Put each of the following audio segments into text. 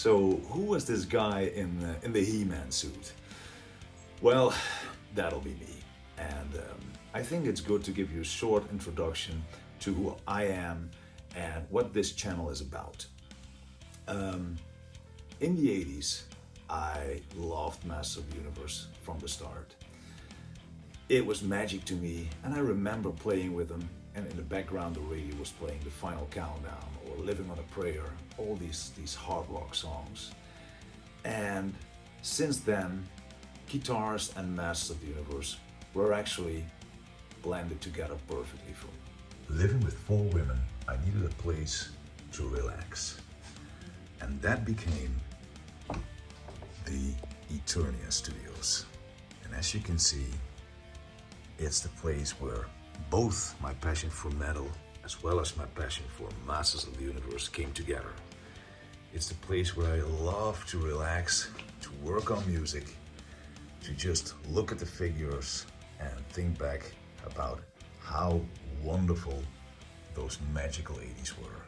So who was this guy in the He-Man suit? Well, that'll be me. And I think it's good to give you a short introduction to who I am and what this channel is about. In the 80s, I loved Masters of the Universe from the start. It was magic to me, and I remember playing with them, and in the background the radio was playing The Final Countdown or Living on a Prayer, all these hard rock songs. And since then, guitars and Masters of the Universe were actually blended together perfectly for me. Living with 4 women, I needed a place to relax. And that became the Eternia Studios. And as you can see, it's the place where both my passion for metal as well as my passion for Masters of the Universe came together. It's the place where I love to relax, to work on music, to just look at the figures and think back about how wonderful those magical 80s were.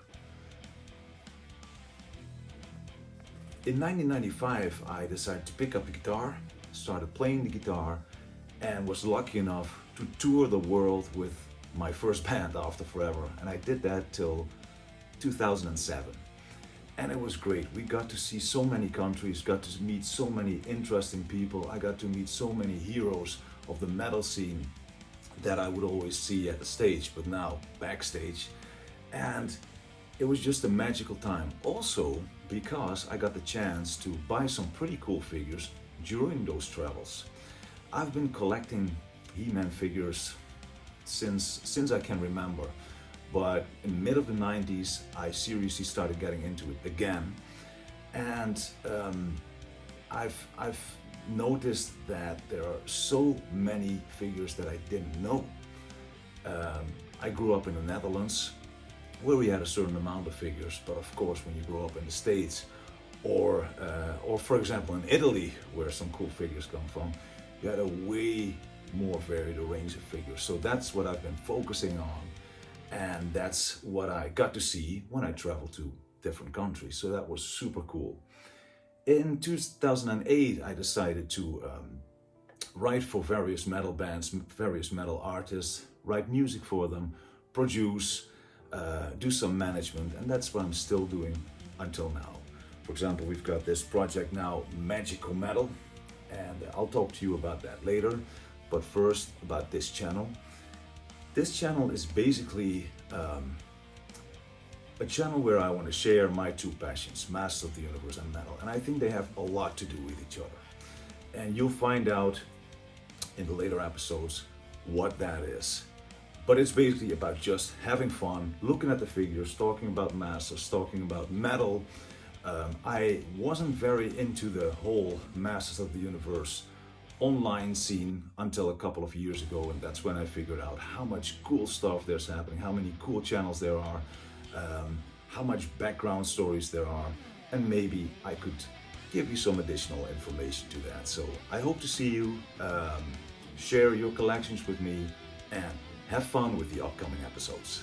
In 1995, I decided to pick up the guitar, started playing the guitar, and was lucky enough to tour the world with my first band After Forever. And I did that till 2007. And it was great. We got to see so many countries, got to meet so many interesting people. I got to meet so many heroes of the metal scene that I would always see at the stage, but now backstage. And it was just a magical time. Also, because I got the chance to buy some pretty cool figures during those travels. I've been collecting He-Man figures since I can remember, but in the mid of the 90s, I seriously started getting into it again. And I've noticed that there are so many figures that I didn't know. I grew up in the Netherlands, where we had a certain amount of figures, but of course when you grow up in the States, or for example in Italy, where some cool figures come from, you had a way more varied range of figures. So that's what I've been focusing on, and that's what I got to see when I traveled to different countries. So that was super cool. In 2008, I decided to write for various metal bands, various metal artists, write music for them, produce, do some management, and that's what I'm still doing until now. For example, we've got this project now, Magical Metal, and I'll talk to you about that later. But first, about this channel. This channel is basically a channel where I want to share my 2 passions, Masters of the Universe and metal, and I think they have a lot to do with each other. And you'll find out in the later episodes what that is. But it's basically about just having fun, looking at the figures, talking about Masters, talking about metal. I wasn't very into the whole Masters of the Universe online scene until a couple of years ago, and that's when I figured out how much cool stuff there's happening, how many cool channels there are, how much background stories there are, and maybe I could give you some additional information to that. So I hope to see you, share your collections with me, and have fun with the upcoming episodes.